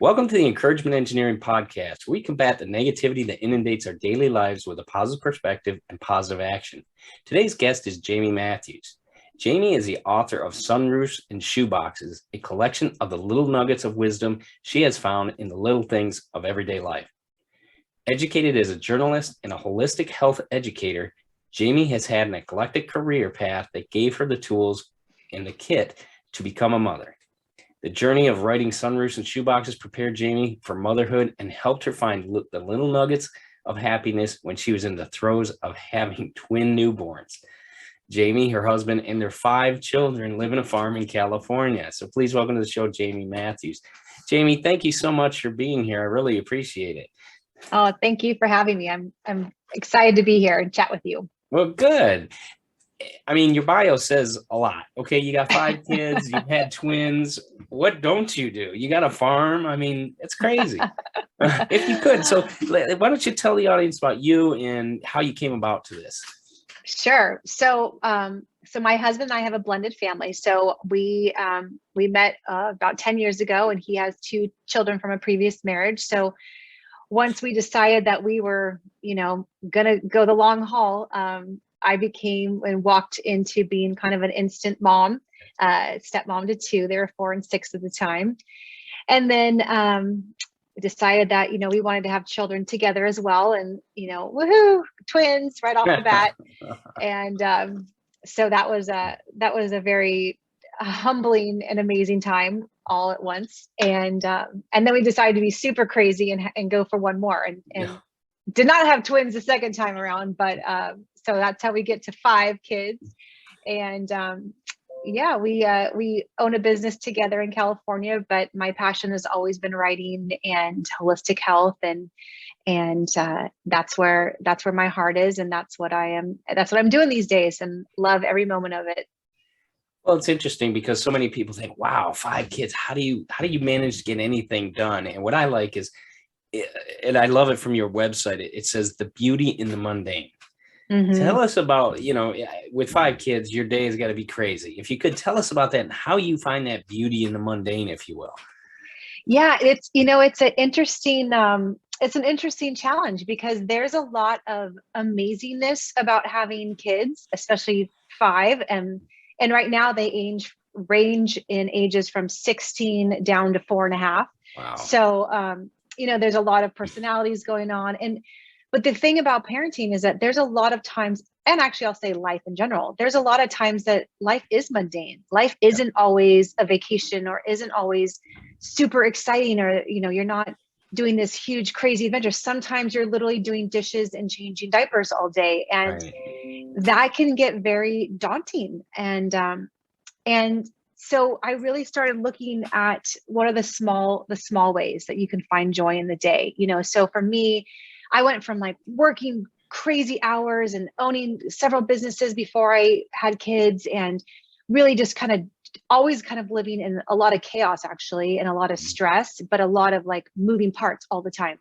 Welcome to the Encouragement Engineering Podcast, where we combat the negativity that inundates our daily lives with a positive perspective and positive action. Today's guest is Jaime Mathews. Jaime is the author of Sunroofs and Shoeboxes, a collection of the little nuggets of wisdom she has found in the little things of everyday life. Educated as a journalist and a holistic health educator, Jaime has had an eclectic career path that gave her the tools and the kit to become a mother. The journey of writing Sunroofs and Shoeboxes prepared Jaime for motherhood and helped her find the little nuggets of happiness when she was in the throes of having twin newborns. Jaime, her husband, and their 5 children live in a farm in California. So please welcome to the show, Jaime Mathews. Jaime, thank you so much for being here. I really appreciate it. Oh, thank you for having me. I'm excited to be here and chat with you. Well, good. I mean, your bio says a lot. Okay, you got 5 kids, you've had twins. What don't you do? You got a farm. I mean, it's crazy. If you could, so why don't you tell the audience about you and how you came about to this? Sure. So my husband and I have a blended family. So we met about 10 years ago, and he has 2 children from a previous marriage. So once we decided that we were, gonna go the long haul, I became and walked into being kind of an instant mom, stepmom to 2. They were 4 and 6 at the time. And then decided that, we wanted to have children together as well. And, woohoo, twins right off the bat. And so that was a very humbling and amazing time all at once. And then we decided to be super crazy and go for one more and did not have twins the second time around, but so that's how we get to 5 kids. And we own a business together in California, but my passion has always been writing and holistic health, and that's where my heart is, and that's what I'm doing these days, and love every moment of it. Well, it's interesting because so many people think, wow, 5 kids, how do you manage to get anything done? And what I like is, and I love it from your website, it says the beauty in the mundane. Mm-hmm. Tell us about, with 5 kids, your day has got to be crazy. If you could tell us about that and how you find that beauty in the mundane, if you will. Yeah, it's an interesting challenge, because there's a lot of amazingness about having kids, especially 5. And right now they range in ages from 16 down to 4.5. Wow. So, there's a lot of personalities going on. But the thing about parenting is that there's a lot of times, and actually I'll say life in general, there's a lot of times that life is mundane. Life isn't always a vacation, or isn't always super exciting, or, you're not doing this huge, crazy adventure. Sometimes you're literally doing dishes and changing diapers all day. And that can get very daunting. And so I really started looking at what are the small ways that you can find joy in the day. So for me, I went from like working crazy hours and owning several businesses before I had kids, and really just always living in a lot of chaos, actually, and a lot of stress, but a lot of like moving parts all the time.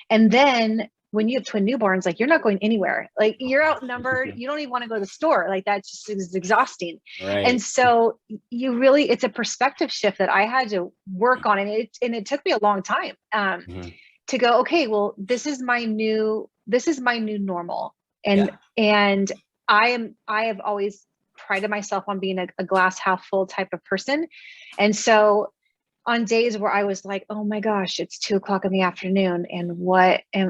And then when you have twin newborns, like, you're not going anywhere, like, you're outnumbered. You don't even want to go to the store. Like, that just is exhausting. Right. And so it's a perspective shift that I had to work on. And it took me a long time to go, okay, well, this is my new normal. And I have always prided myself on being a glass half full type of person. And so on days where I was like, oh my gosh, it's 2:00 in the afternoon, and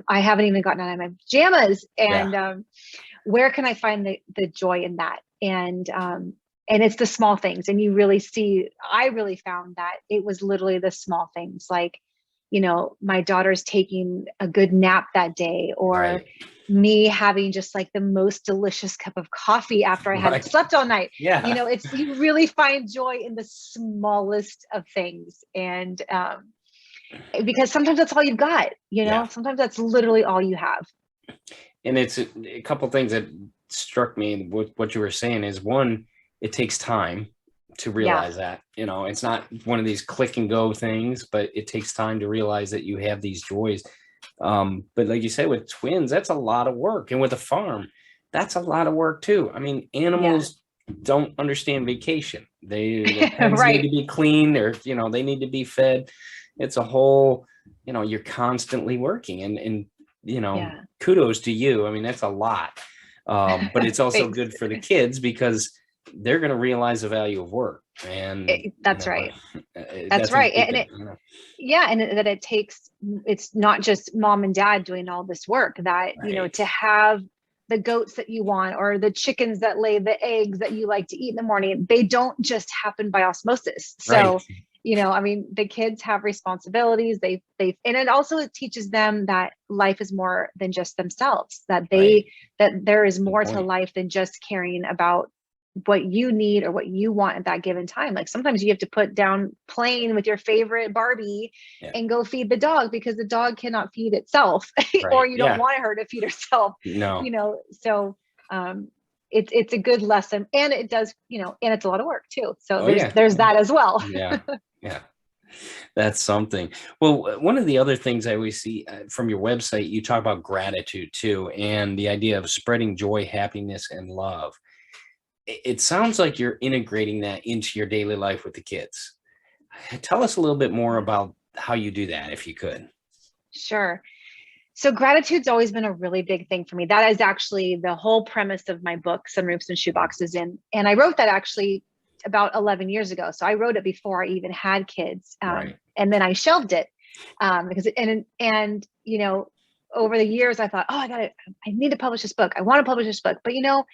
I haven't even gotten out of my pajamas. And where can I find the joy in that? And it's the small things. And I really found that it was literally the small things, like, my daughter's taking a good nap that day, or me having just like the most delicious cup of coffee after I hadn't slept all night. Yeah. You really find joy in the smallest of things. And because sometimes that's all you've got, sometimes that's literally all you have. And it's a couple of things that struck me with what you were saying is, one, it takes time to realize that, it's not one of these click and go things, but it takes time to realize that you have these joys. But like you said, with twins, that's a lot of work. And with a farm, that's a lot of work too. I mean, animals don't understand vacation. The pens need to be cleaned, or, they need to be fed. it's a whole, you know, you're constantly working, and you know, Yeah. kudos to you. I mean, that's a lot. But it's also Thanks. good for the kids because they're going to realize the value of work. And That's you know, right. That's that's a right. good And thing, you know? yeah, and that it takes, it's not just mom and dad doing all this work, that, you know, Right. to have the goats that you want, or the chickens that lay the eggs that you like to eat in the morning, they don't just happen by osmosis. So, Right. you know, I mean, the kids have responsibilities. And it also teaches them that life is more than just themselves, that Right. that there is more Good to point. life than just caring about what you need or what you want at that given time. Like sometimes you have to put down playing with your favorite Barbie Yeah. and go feed the dog, because the dog cannot feed itself, or Right. you don't Yeah. want her to feed herself, No. you know. So it's a good lesson, and it does, you know, and it's a lot of work too. So Oh yeah. there's that as well. Yeah. Yeah. That's something. Well, one of the other things I always see from your website, you talk about gratitude too, and the idea of spreading joy, happiness, and love. It sounds like you're integrating that into your daily life with the kids. Tell us a little bit more about how you do that, if you could. Sure. So gratitude's always been a really big thing for me. That is actually the whole premise of my book, Sunroofs and Shoeboxes. And I wrote that actually about 11 years ago. So I wrote it before I even had kids. Right. And then I shelved it because, and, you know, over the years I thought, oh, I need to publish this book. I want to publish this book. But, you know,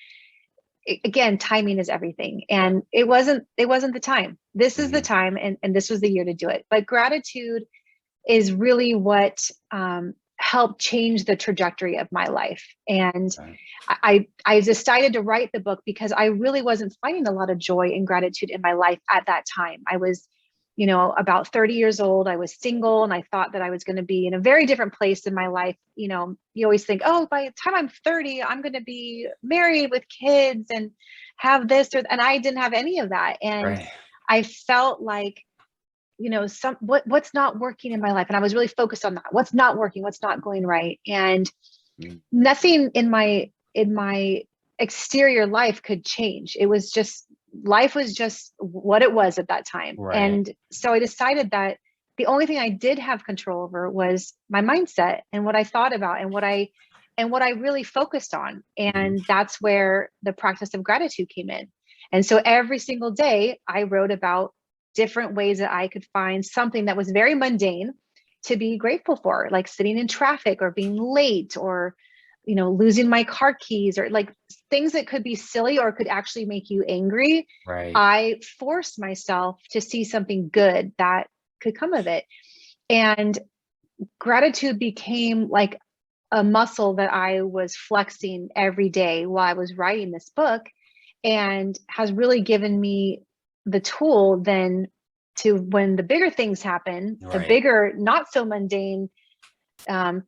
again, timing is everything. And it wasn't the time. This is the time. And this was the year to do it. But gratitude is really what helped change the trajectory of my life. And I decided to write the book because I really wasn't finding a lot of joy and gratitude in my life at that time. I was, you know, about 30 years old. I was single, and I thought that I was going to be in a very different place in my life. You know, you always think, oh, by the time I'm 30, I'm going to be married with kids and have this, and I didn't have any of that. And I felt like, you know, what's not working in my life. And I was really focused on that. What's not working, what's not going right. And nothing in my exterior life could change. It was just, life was just what it was at that time. Right. And so I decided that the only thing I did have control over was my mindset and what I thought about and what I really focused on. And that's where the practice of gratitude came in. And so every single day I wrote about different ways that I could find something that was very mundane to be grateful for, like sitting in traffic or being late, or, you know, losing my car keys, or like things that could be silly or could actually make you angry. Right. I forced myself to see something good that could come of it. And gratitude became like a muscle that I was flexing every day while I was writing this book, and has really given me the tool then to, when the bigger things happen, the bigger, not so mundane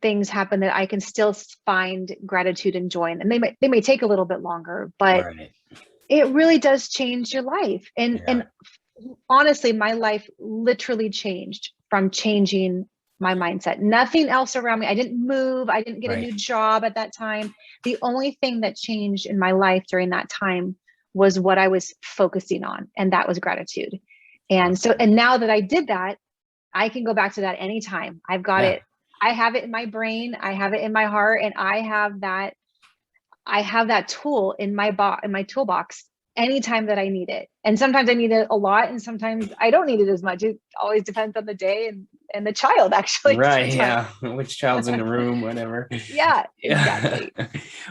things happen, that I can still find gratitude and joy in. And they may take a little bit longer, but it really does change your life. And honestly, my life literally changed from changing my mindset. Nothing else around me. I didn't move. I didn't get a new job at that time. The only thing that changed in my life during that time was what I was focusing on, and that was gratitude. And so, and now that I did that, I can go back to that anytime. I've got it. I have it in my brain. I have it in my heart, and I have that tool in my toolbox anytime that I need it. And sometimes I need it a lot, and sometimes I don't need it as much. It always depends on the day and the child, actually. Right. Sometimes. Yeah. Which child's in the room, whatever. Yeah, exactly.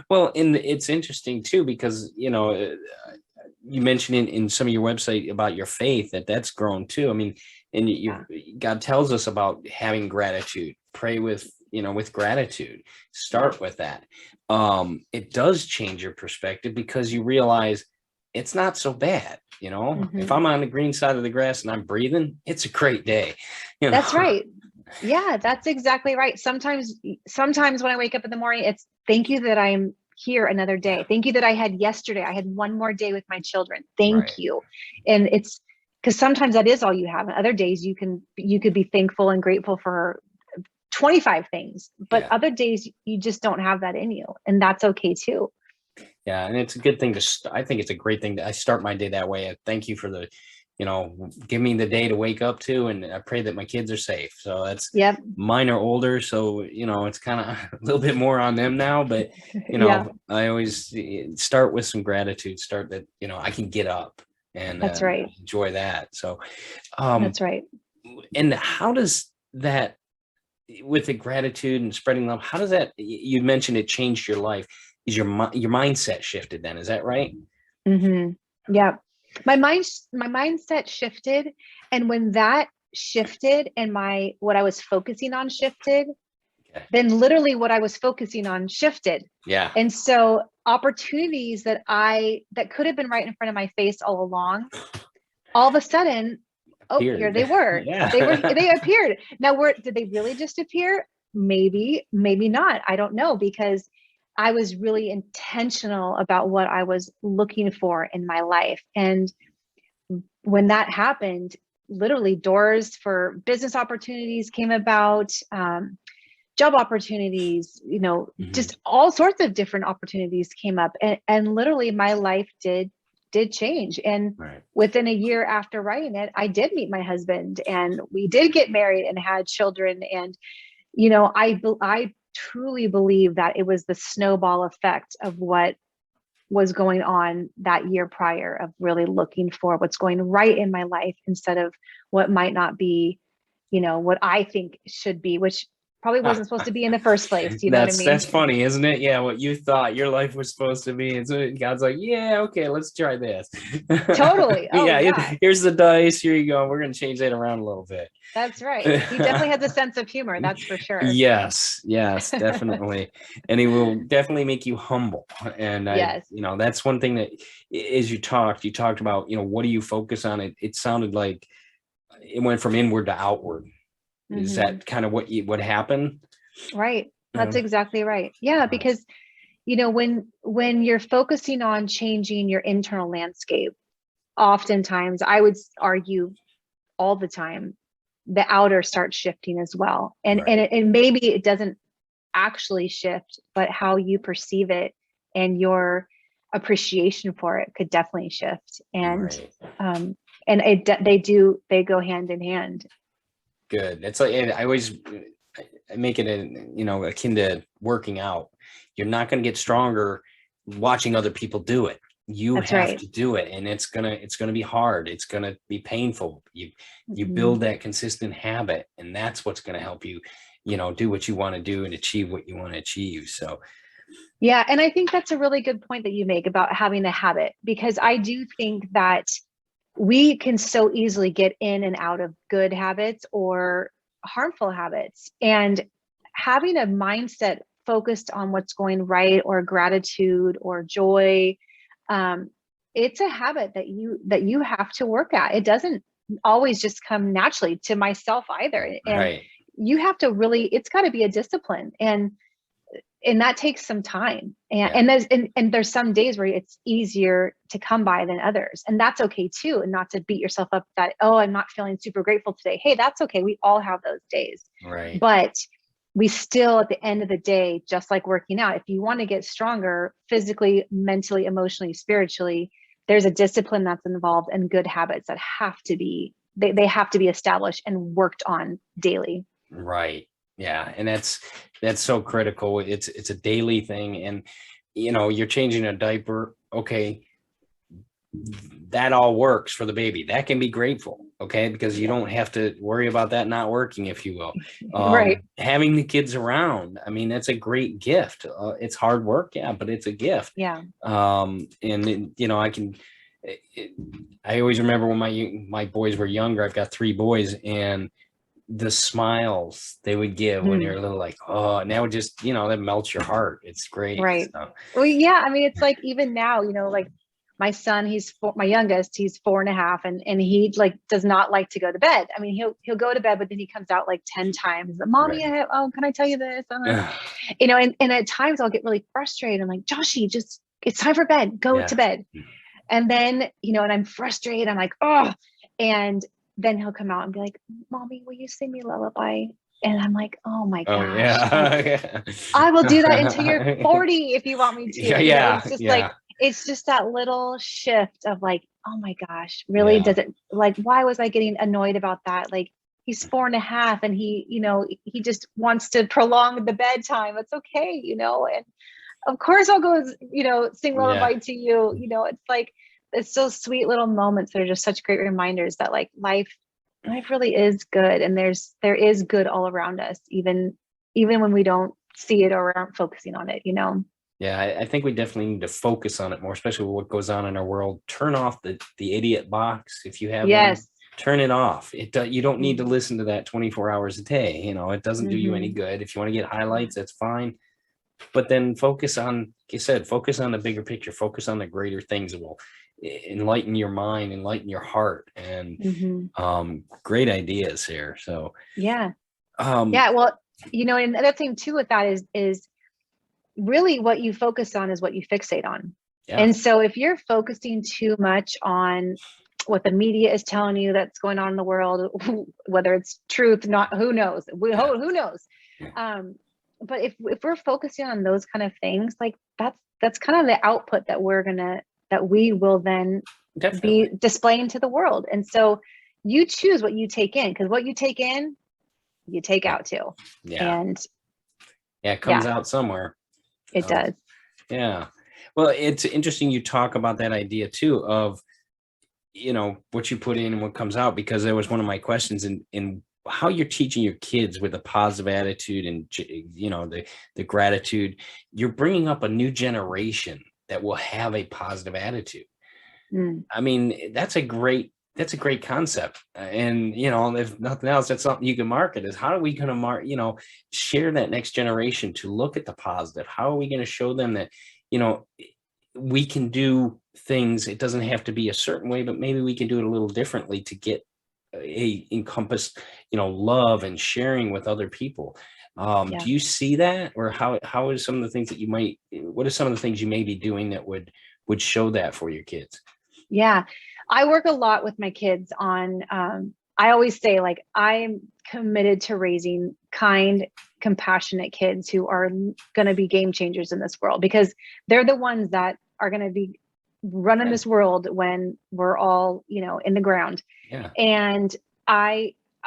Well, and it's interesting too, because, you know, you mentioned in some of your website about your faith, that's grown too. I mean, and God tells us about having gratitude, pray with, you know, with gratitude, start with that. It does change your perspective, because you realize it's not so bad. You know, if I'm on the green side of the grass and I'm breathing, it's a great day. You know? That's right. Yeah, that's exactly right. Sometimes when I wake up in the morning, it's thank you that I'm here another day. Thank you that I had yesterday. I had one more day with my children. Thank you. And it's because sometimes that is all you have. And other days you could be thankful and grateful for 25 things, but other days you just don't have that in you. And that's okay too. Yeah. And it's a good thing I think it's a great thing that I start my day that way. I thank you for the give me the day to wake up to, and I pray that my kids are safe. So that's, Yep. Mine are older, so it's kind of a little bit more on them now, but I always start with some gratitude, start that I can get up and that's right. enjoy that. So that's right. And how does that, with the gratitude and spreading love, how does that, you mentioned it changed your life, is your mindset shifted then, is that right? Yeah, my mindset shifted, and when that shifted and what I was focusing on shifted, then literally what I was focusing on shifted. Yeah. And so opportunities that could have been right in front of my face all along, all of a sudden, appeared. Here they were. Yeah. They appeared. Now, did they really just appear? Maybe not. I don't know, because I was really intentional about what I was looking for in my life. And when that happened, literally doors for business opportunities came about, job opportunities, just all sorts of different opportunities came up, and literally my life did change. And within a year after writing it, I did meet my husband, and we did get married and had children. And I truly believe that it was the snowball effect of what was going on that year prior, of really looking for what's going right in my life instead of what might not be, what I think should be, which probably wasn't supposed to be in the first place. You know what I mean? That's funny, isn't it? Yeah, what you thought your life was supposed to be, and so God's like, yeah, okay, let's try this. Totally. Oh, yeah. Here's the dice. Here you go. We're going to change that around a little bit. That's right. He definitely has a sense of humor. That's for sure. Yes, definitely. And he will definitely make you humble. And that's one thing that, as you talked about, what do you focus on? It sounded like it went from inward to outward. Is that kind of what happened? Right. That's exactly right. Yeah, because when you're focusing on changing your internal landscape, oftentimes, I would argue all the time, the outer starts shifting as well. And maybe it doesn't actually shift, but how you perceive it and your appreciation for it could definitely shift. And they go hand in hand. Good. It's like, I always make it akin to working out. You're not going to get stronger watching other people do it. You have to do it, and it's gonna be hard. It's gonna be painful. You build that consistent habit, and that's what's gonna help you, do what you want to do and achieve what you want to achieve. So, yeah, and I think that's a really good point that you make about having a habit, because I do think that we can so easily get in and out of good habits or harmful habits, and having a mindset focused on what's going right, or gratitude or joy, it's a habit that you have to work at. It doesn't always just come naturally to myself either. And you have to really, it's got to be a discipline, and that takes some time. And there's some days where it's easier to come by than others, and that's okay too. And not to beat yourself up that, oh, I'm not feeling super grateful today. Hey, that's okay. We all have those days. Right. But we still, at the end of the day, just like working out, if you want to get stronger physically, mentally, emotionally, spiritually, there's a discipline that's involved, and good habits that have to be, they have to be established and worked on daily. Right. Yeah. And that's so critical. It's a daily thing. And, you're changing a diaper. Okay. That all works for the baby. That can be grateful. Okay. Because you don't have to worry about that not working, if you will. Right. Having the kids around, I mean, that's a great gift. It's hard work. Yeah. But it's a gift. Yeah. And I always remember when my boys were younger. I've got 3 boys, and the smiles they would give when you're a little, like, oh, and that would just, that melts your heart. It's great. Right. So. Well, yeah. I mean, it's like, even now, like my son, my youngest, he's 4.5, and he does not like to go to bed. I mean, he'll go to bed, but then he comes out like 10 times. Mommy, can I tell you this? And at times I'll get really frustrated. I'm like, Joshy, it's time for bed. Go to bed. And then, and I'm frustrated. I'm like, oh, and then he'll come out and be like, Mommy, will you sing me a lullaby? And I'm like, oh my gosh. Oh, yeah. I will do that until you're 40 if you want me to. Yeah. It's just like, it's just that little shift of like, oh my gosh, really? Does it, like, why was I getting annoyed about that? Like, he's 4.5 and he, he just wants to prolong the bedtime. It's okay, and of course I'll go, sing lullaby to you. It's like, it's those sweet little moments that are just such great reminders that like life really is good. And there is good all around us, even when we don't see it or aren't focusing on it, Yeah, I think we definitely need to focus on it more, especially with what goes on in our world. Turn off the idiot box if you have one. Turn it off. You don't need to listen to that 24 hours a day. It doesn't do you any good. If you want to get highlights, that's fine. But then focus on, like you said, focus on the bigger picture. Focus on the greater things that will enlighten your mind, enlighten your heart, and great ideas here. So well, and another thing too with that is really what you focus on is what you fixate on. And so if you're focusing too much on what the media is telling you that's going on in the world, whether it's truth, not, who knows, who knows. But if we're focusing on those kind of things, like that's kind of the output that we will then be displaying to the world. And so you choose what you take in, because what you take in, you take out too. And it comes out somewhere. It does. Yeah. Well, it's interesting you talk about that idea too of, what you put in and what comes out, because that was one of my questions in how you're teaching your kids with a positive attitude and, the gratitude. You're bringing up a new generation that will have a positive attitude. I mean, that's a great concept. And, if nothing else, that's something you can market, is how are we going to share that next generation to look at the positive? How are we going to show them that, we can do things? It doesn't have to be a certain way, but maybe we can do it a little differently to get encompass, love and sharing with other people. Do you see that? Or how is some of the things that what are some of the things you may be doing that would show that for your kids? Yeah, I work a lot with my kids on, I always say, like, I'm committed to raising kind, compassionate kids who are going to be game changers in this world, because they're the ones that are going to be running this world when we're all, in the ground. And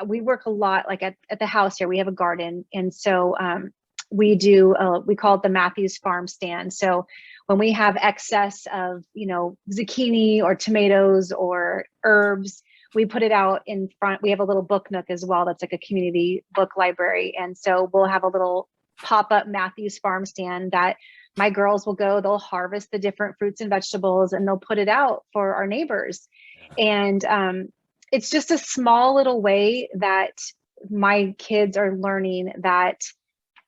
we work a lot, like at the house here, we have a garden. And so we call it the Mathews farm stand. So when we have excess of, zucchini or tomatoes or herbs, we put it out in front. We have a little book nook as well. That's like a community book library. And so we'll have a little pop-up Mathews farm stand that my girls will go, they'll harvest the different fruits and vegetables and they'll put it out for our neighbors. And it's just a small little way that my kids are learning that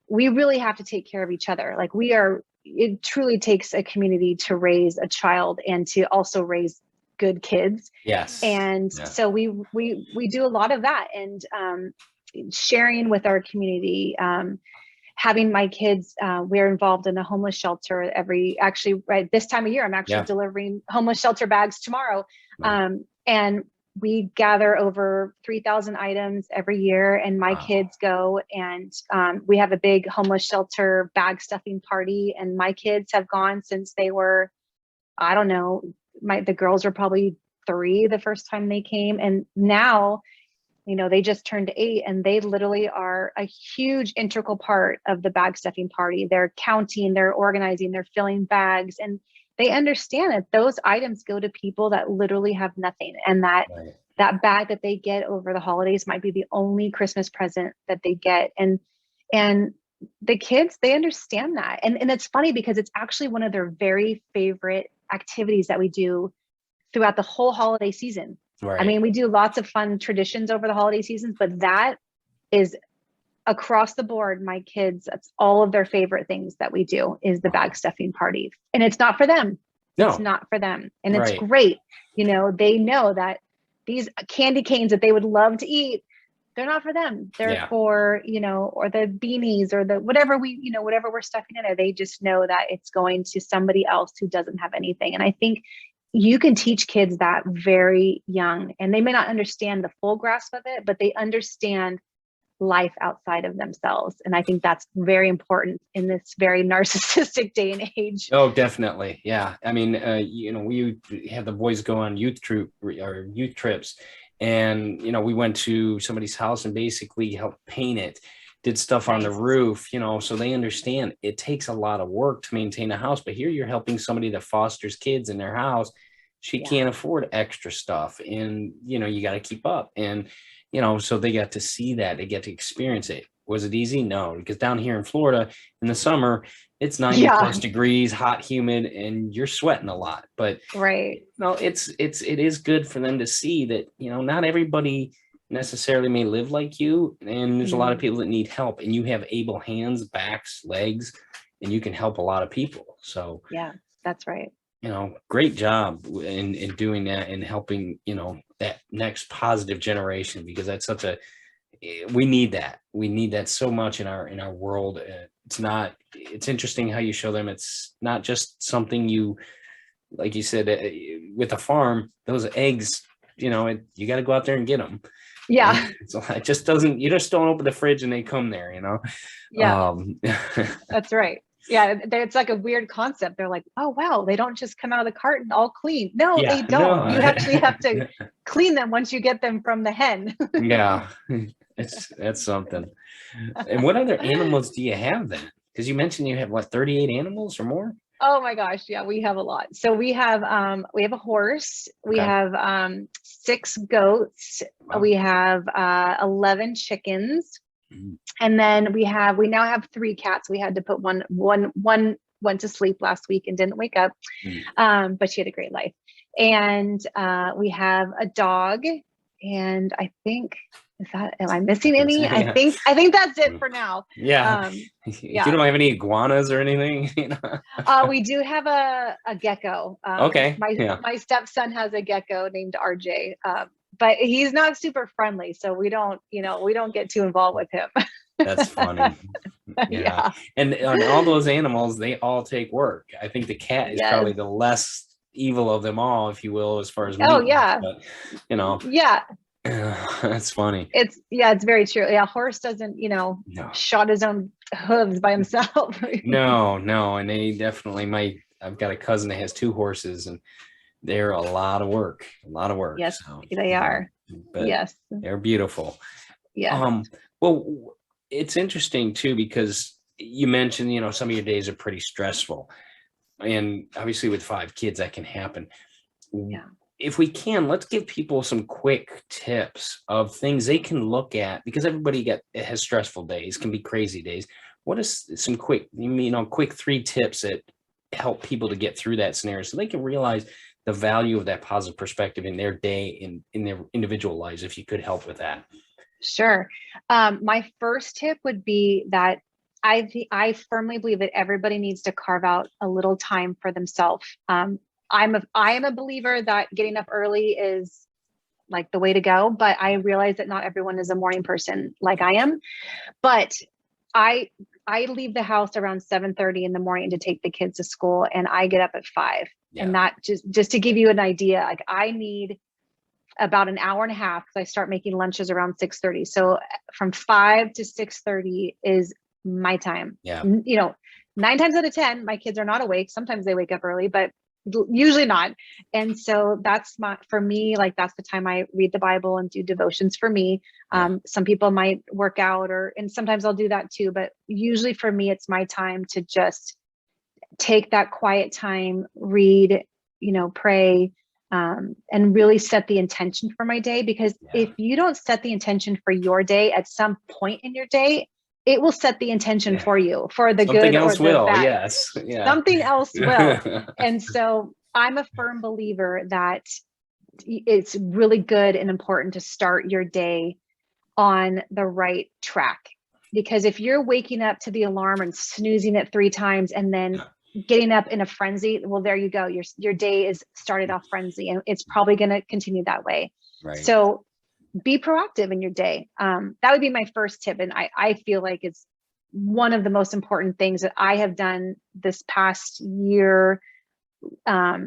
we really have to take care of each other. Like, it truly takes a community to raise a child and to also raise good kids. And so we do a lot of that, and sharing with our community, having my kids, we're involved in a homeless shelter right this time of year. I'm actually delivering homeless shelter bags tomorrow. And we gather over 3,000 items every year, and my kids go and we have a big homeless shelter bag stuffing party. And my kids have gone since they were, I don't know, the girls were probably 3 the first time they came. And now, they just turned 8, and they literally are a huge integral part of the bag stuffing party. They're counting, they're organizing, they're filling bags, and they understand that those items go to people that literally have nothing. And that bag that they get over the holidays might be the only Christmas present that they get. And the kids, they understand that. And it's funny because it's actually one of their very favorite activities that we do throughout the whole holiday season. I mean, we do lots of fun traditions over the holiday seasons, but that is across the board. My kids, that's all of their favorite things that we do is the bag stuffing party. And it's not for them. It's not for them. And it's great. They know that these candy canes that they would love to eat, they're not for them. They're for, or the beanies or the whatever whatever we're stuffing in there. They just know that it's going to somebody else who doesn't have anything. And I think you can teach kids that very young, and they may not understand the full grasp of it, but they understand life outside of themselves. And I think that's very important in this very narcissistic day and age. Oh, definitely. Yeah. I mean, we had the boys go on youth trips, and, we went to somebody's house and basically helped paint it, did stuff on the roof, so they understand it takes a lot of work to maintain a house. But here you're helping somebody that fosters kids in their house. She can't afford extra stuff, and, you got to keep up. And, so they got to see that, they get to experience it. Was it easy? No, because down here in Florida in the summer, it's 90 plus degrees, hot, humid, and you're sweating a lot. But it is good for them to see that, not everybody necessarily may live like you, and there's a lot of people that need help, and you have able hands, backs, legs, and you can help a lot of people. So yeah, that's right. Great job in doing that and helping, that next positive generation, because that's we need that so much in our world. It's interesting how you show them it's not just something you, like you said, with a farm, those eggs, you got to go out there and get them. Yeah. So it just doesn't, you just don't open the fridge and they come there, Yeah. That's right. Yeah, it's like a weird concept. They're like, oh, wow, they don't just come out of the carton all clean. No, they don't. You actually have to clean them once you get them from the hen. Yeah, that's something. And what other animals do you have then? Because you mentioned you have, 38 animals or more? Oh my gosh, yeah, we have a lot. So we have a horse, we have 6 goats, we have 11 chickens. And then we now have 3 cats. We had to put one went to sleep last week and didn't wake up, but she had a great life. And we have a dog, and I think, am I missing any? I think that's it for now. Yeah. You don't have any iguanas or anything? We do have a gecko. My stepson has a gecko named RJ. But he's not super friendly, so we don't get too involved with him. That's funny. Yeah. And on all those animals, they all take work. I think the cat is probably the less evil of them all, if you will, as far as but, that's funny. It's very true. Yeah, horse doesn't, shot his own hooves by himself. No, and they definitely might. I've got a cousin that has 2 horses, and they're a lot of work. Yes, so, they are. But yes, they're beautiful. Yeah. Well, it's interesting too, because you mentioned, some of your days are pretty stressful, and obviously with 5 kids, that can happen. Yeah. If we can, let's give people some quick tips of things they can look at, because everybody has stressful days, can be crazy days. What is some quick 3 tips that help people to get through that scenario, so they can realize the value of that positive perspective in their day, in their individual lives, if you could help with that? Sure. My first tip would be that I firmly believe that everybody needs to carve out a little time for themselves. I am a believer that getting up early is like the way to go, but I realize that not everyone is a morning person like I am. But I leave the house around 7:30 in the morning to take the kids to school, and I get up at 5. Yeah. And that just to give you an idea, like I need about an hour and a half, because I start making lunches around 6:30. So from 5 to 6:30 is my time. Yeah. 9 times out of 10, my kids are not awake. Sometimes they wake up early, but usually not. And so for me, like that's the time I read the Bible and do devotions for me. Some people might work out, and sometimes I'll do that too. But usually for me, it's my time to just take that quiet time, read, pray, and really set the intention for my day. Because if you don't set the intention for your day at some point in your day, it will set the intention for you, for the good or the bad. Yes. Yeah. Something else will. And so I'm a firm believer that it's really good and important to start your day on the right track. Because if you're waking up to the alarm and snoozing it 3 times and then getting up in a frenzy, well, there you go. Your day is started off frenzy, and it's probably going to continue that way. Right. So be proactive in your day. That would be my first tip. And I feel like it's one of the most important things that I have done this past year, like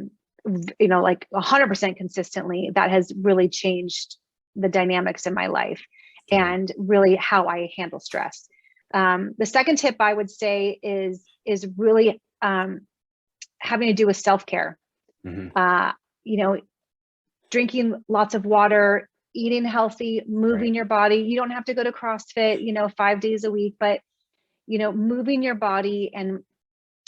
100% consistently, that has really changed the dynamics in my life. and really how I handle stress. The second tip I would say is really having to do with self-care. You know, drinking lots of water, eating healthy, moving your body. You don't have to go to CrossFit, you know, 5 days a week, but, you know, moving your body and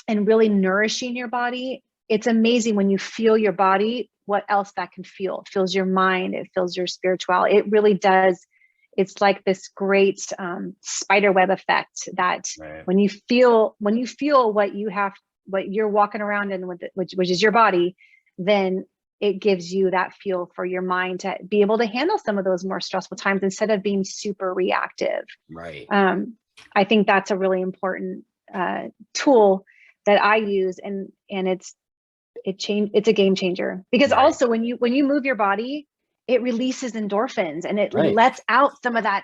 really nourishing your body. It's amazing when you feel your body, what else that can feel. It fills your mind, it fills your spirituality. It really does. It's like this great spider web effect that when you feel what you're walking around in with, which is your body, then it gives you that feel for your mind to be able to handle some of those more stressful times instead of being super reactive. Right. I think that's a really important tool that I use, and it's a game changer, because also when you move your body, it releases endorphins and it lets out some of that,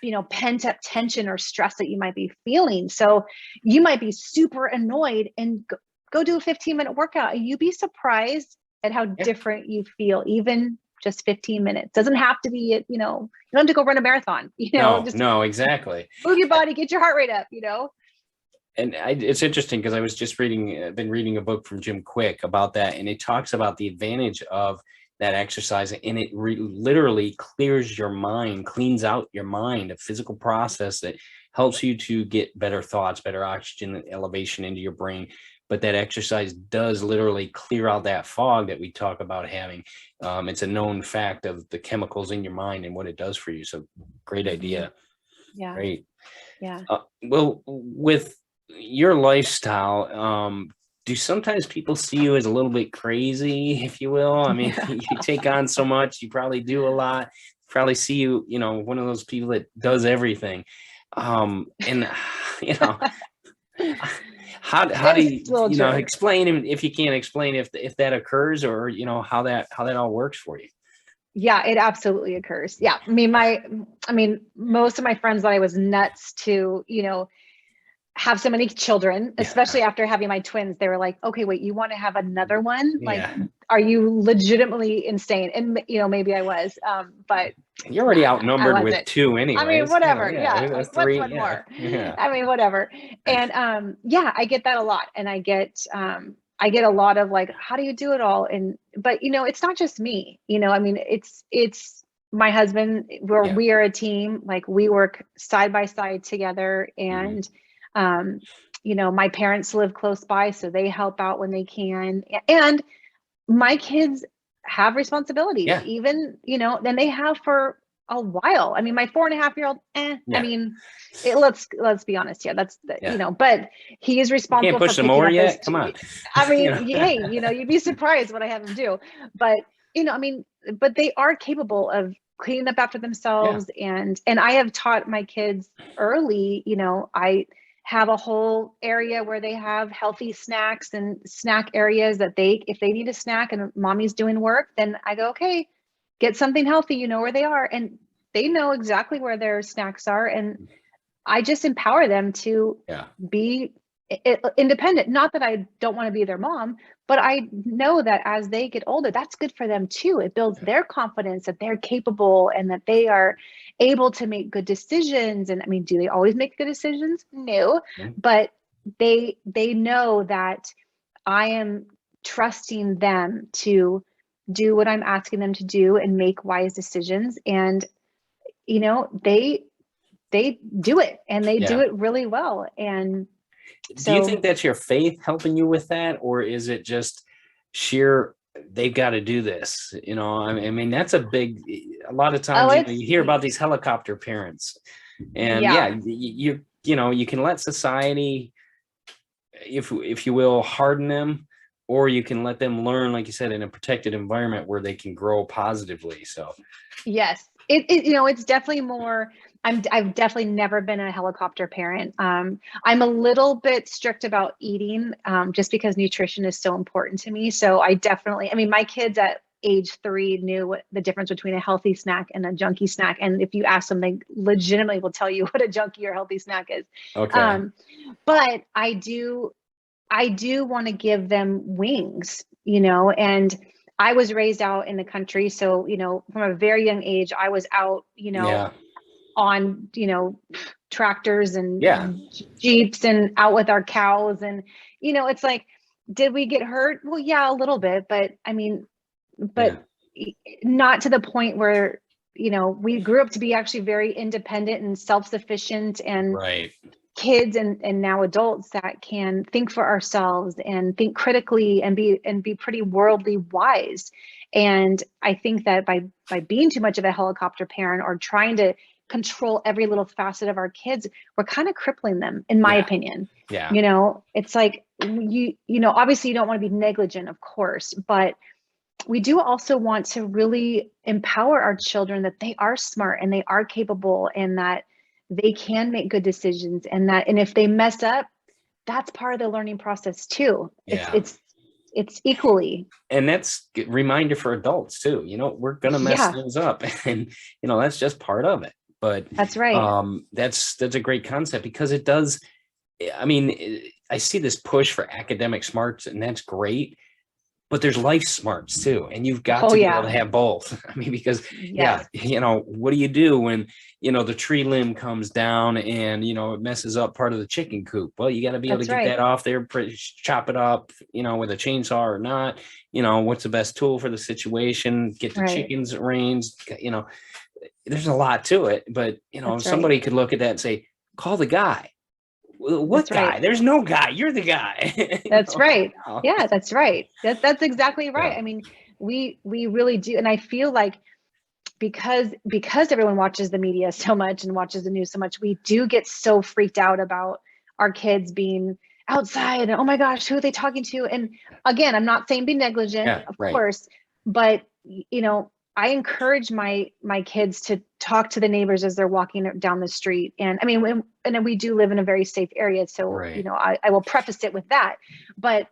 you know, pent up tension or stress that you might be feeling. So you might be super annoyed and go do a 15-minute workout, and you'd be surprised at how different you feel, even just 15 minutes. Doesn't have to be, you know, you don't have to go run a marathon, you know. No, exactly. Move your body, get your heart rate up, you know. And it's interesting because I was just been reading a book from Jim Quick about that, and it talks about the advantage of that exercise, and it literally clears your mind, cleans out your mind, a physical process that helps you to get better thoughts, better oxygen elevation into your brain. But that exercise does literally clear out that fog that we talk about having. It's a known fact of the chemicals in your mind and what it does for you. So great idea. Yeah. Great. Yeah. Well, with your lifestyle, do sometimes people see you as a little bit crazy, if you will? I mean, you take on so much, you probably do a lot, probably see you, you know, one of those people that does everything. And, you know, how do you know, explain, if you can't explain if that occurs, or, you know, how that all works for you? Yeah, it absolutely occurs. Yeah. I mean, most of my friends thought I was nuts to, you know, have so many children, especially after having my twins. They were like, okay, wait, you want to have another one? Like, are you legitimately insane? And, you know, maybe I was, but you're already outnumbered with 2 anyway. I mean, whatever. You know, Like, 3, what's one more? I mean, whatever. And yeah, I get that a lot. And I get a lot of like, how do you do it all? But you know, it's not just me, you know, I mean, it's my husband, we are a team. Like, we work side by side together, and you know, my parents live close by, so they help out when they can. And my kids have responsibilities, even, you know, than they have for a while. I mean, my 4.5-year-old, I mean, let's be honest here. That's you know, but he is responsible. You can't push them over yet. Come on. I mean, hey, you know, you'd be surprised what I have him do. But you know, I mean, but they are capable of cleaning up after themselves, and I have taught my kids early. You know, I have a whole area where they have healthy snacks and snack areas that if they need a snack and mommy's doing work, then I go, okay, get something healthy, you know where they are. And they know exactly where their snacks are. And I just empower them to be independent. Not that I don't want to be their mom, but I know that as they get older, that's good for them too. It builds their confidence that they're capable and that they are able to make good decisions. And I mean, do they always make good decisions? No, but they know that I am trusting them to do what I'm asking them to do and make wise decisions. And, you know, they do it, and they do it really well. And so, do you think that's your faith helping you with that, or is it just sheer they've got to do this? You know, I mean, that's a lot of times you hear about these helicopter parents, and you know, you can let society, if you will, harden them, or you can let them learn, like you said, in a protected environment where they can grow positively. So yes, you know, it's definitely more. I've definitely never been a helicopter parent. I'm a little bit strict about eating, just because nutrition is so important to me. So I mean, my kids at age 3 knew what the difference between a healthy snack and a junky snack. And if you ask them, they legitimately will tell you what a junky or healthy snack is. Okay. But I do want to give them wings, you know, and I was raised out in the country. So, you know, from a very young age, I was out, you know, on, tractors and Yeah. Jeeps and out with our cows. And, it's like, did we get hurt? Well, yeah, a little bit, but not to the point where, we grew up to be actually very independent and self-sufficient, and right. kids and now adults that can think for ourselves and think critically and be pretty worldly wise. And I think that by being too much of a helicopter parent or trying to control every little facet of our kids, we're kind of crippling them, in my opinion. Yeah. It's like, obviously you don't want to be negligent, of course, but we do also want to really empower our children that they are smart and they are capable and that they can make good decisions, and if they mess up, that's part of the learning process too. It's equally. And that's a reminder for adults too. We're going to mess things up, and that's just part of it. But that's right. That's a great concept, because it does. I mean, I see this push for academic smarts, and that's great. But there's life smarts too, and you've got to be able to have both. I mean, because what do you do when the tree limb comes down and it messes up part of the chicken coop? Well, you got to be able to get that off there, chop it up, with a chainsaw or not. What's the best tool for the situation? Get the chickens arranged. There's a lot to it, but somebody could look at that and say, call the guy. What guy? Right. There's no guy. You're the guy. That's right. Yeah, that's right. That's exactly right. Yeah. I mean, we really do. And I feel like because everyone watches the media so much and watches the news so much, we do get so freaked out about our kids being outside and, oh my gosh, who are they talking to? And again, I'm not saying be negligent, of course, but I encourage my kids to talk to the neighbors as they're walking down the street. And I mean, and we do live in a very safe area. So, I will preface it with that, but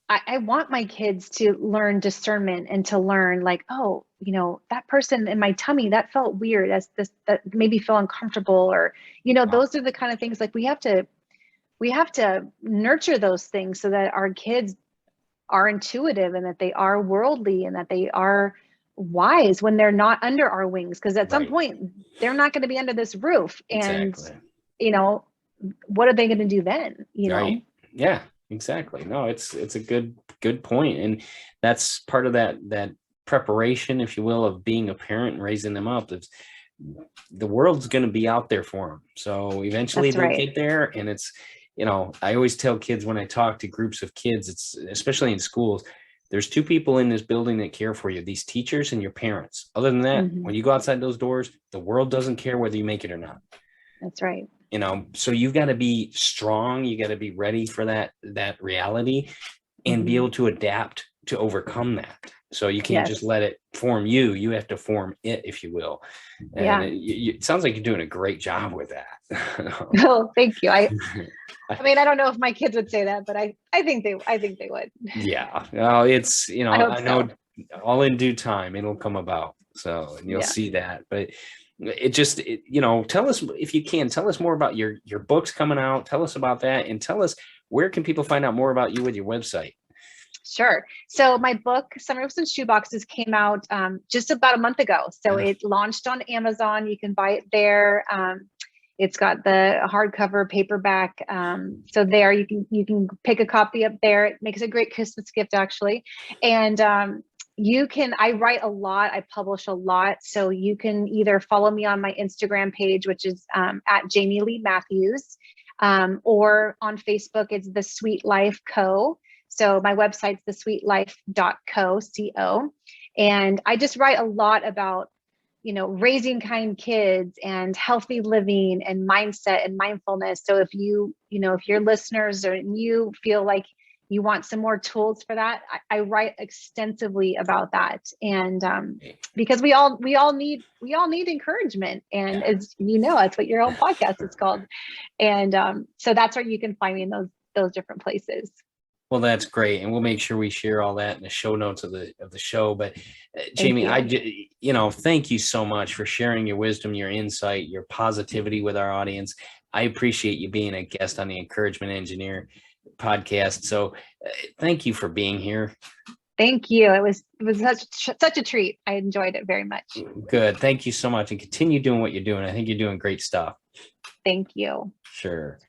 I want my kids to learn discernment and to learn like, oh, that person in my tummy, that felt weird. That made me feel uncomfortable, or, those are the kind of things like we have to nurture those things so that our kids are intuitive and that they are worldly and that they are wise when they're not under our wings, because at some point they're not going to be under this roof, and what are they going to do then? Yeah, exactly. No, it's a good point, and that's part of that preparation, if you will, of being a parent and raising them up. The world's going to be out there for them, so eventually they'll get there. And it's I always tell kids when I talk to groups of kids, it's especially in schools, there's two people in this building that care for you, these teachers and your parents. Other than that, when you go outside those doors, the world doesn't care whether you make it or not. That's right. So you've got to be strong. You got to be ready for that reality and be able to adapt to overcome that. So you can't just let it form you. You have to form it, if you will. And it sounds like you're doing a great job with that. Oh, thank you. I mean, I don't know if my kids would say that, but I think they would. Yeah. Well, it's, I know all in due time, it'll come about. So, and you'll see that, but tell us, if you can, tell us more about your books coming out. Tell us about that, and tell us, where can people find out more about you with your website? Sure. So my book, Sunroofs and Shoeboxes, came out just about a month ago. So it launched on Amazon. You can buy it there. It's got the hardcover paperback. So there you can pick a copy up there. It makes a great Christmas gift, actually. And I write a lot. I publish a lot. So you can either follow me on my Instagram page, which is at Jaime L Mathews, or on Facebook, it's The Sweet Life Co. So my website's thesweetlife.co. And I just write a lot about, raising kind kids and healthy living and mindset and mindfulness. So if if your listeners or you feel like you want some more tools for that, I write extensively about that. And because we all need encouragement. And as that's what your own podcast is called. And so that's where you can find me in those different places. Well, that's great, and we'll make sure we share all that in the show notes of the show. But Jaime, thank you so much for sharing your wisdom, your insight, your positivity with our audience. I appreciate you being a guest on the Encouragement Engineer podcast. So, thank you for being here. Thank you. It was such a treat. I enjoyed it very much. Good. Thank you so much, and continue doing what you're doing. I think you're doing great stuff. Thank you. Sure.